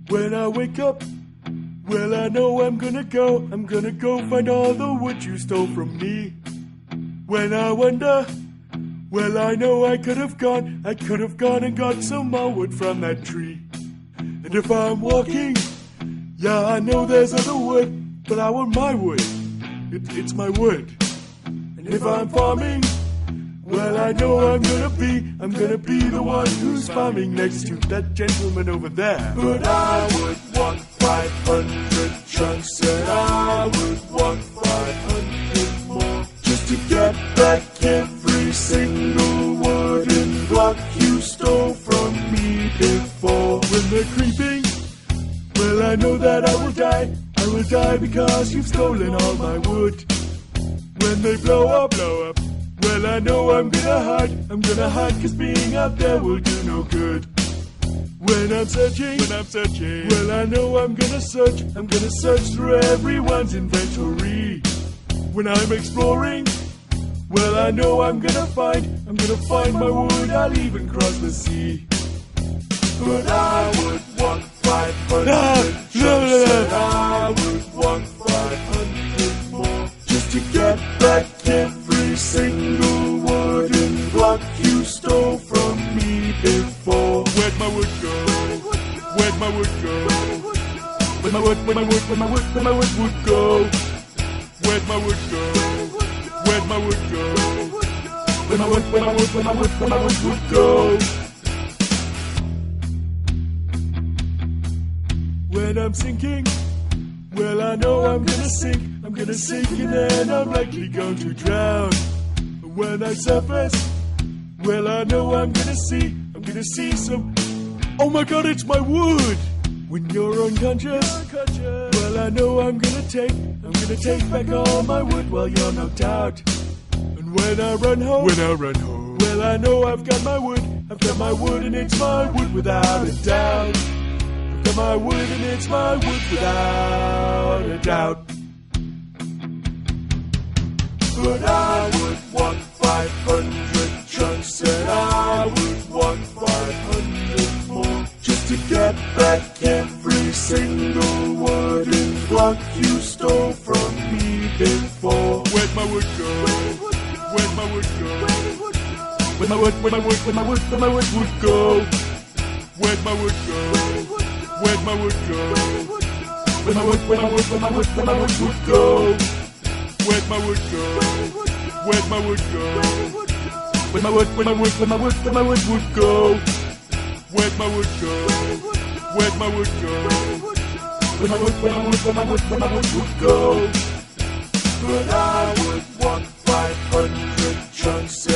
When I wake up, well, I know I'm gonna go find all the wood you stole from me. When I wonder, well, I know I could have gone and got some more wood from that tree. And if I'm walking, yeah, I know there's other wood, but I want my wood. It's my wood. And if I'm farming, well, I know I'm gonna be the one who's farming next to that gentleman over there. But I would want 500 chunks, and I would want 500 more, just to get back every single wooden block you stole from me before. When they're creeping, well, I know that I will die because you've stolen all my wood. When they blow up, well, I know I'm gonna hide, cause being out there will do no good. When I'm searching, well, I know I'm gonna search through everyone's inventory. When I'm exploring, well, I know I'm gonna find my wood, I'll even cross the sea. But I would want 500 chunks, and I would want 500 more, just to get back every single wooden block you stole from me before. Where'd my wood go? Where'd my wood go? Where'd my wood go? Where'd my wood go? Where'd my wood go? Where'd my wood go? When I'm sinking, well, I know I'm gonna sink, and then I'm likely going to drown. And when I surface, well, I know I'm gonna see some, oh my god, it's my wood! When you're unconscious, well, I know I'm gonna take back all my wood while you're knocked out. And when I run home, well, I know I've got my wood, and it's my wood without a doubt. I've got my wood, and it's my wood without a doubt. But I would want 500 chunks, and I would want 500 more, just to get back every single wooden block you stole from me before. Where'd my wood go? Where'd my wood go? Where'd my wood go? Where'd my wood go? Where'd my wood go? Where'd my wood go? Where'd my wood go? Where'd my wood go? Where'd my wood go? Where'd my wood go? Where'd my wood go? Where'd my wood go? But I would want 500 chunks.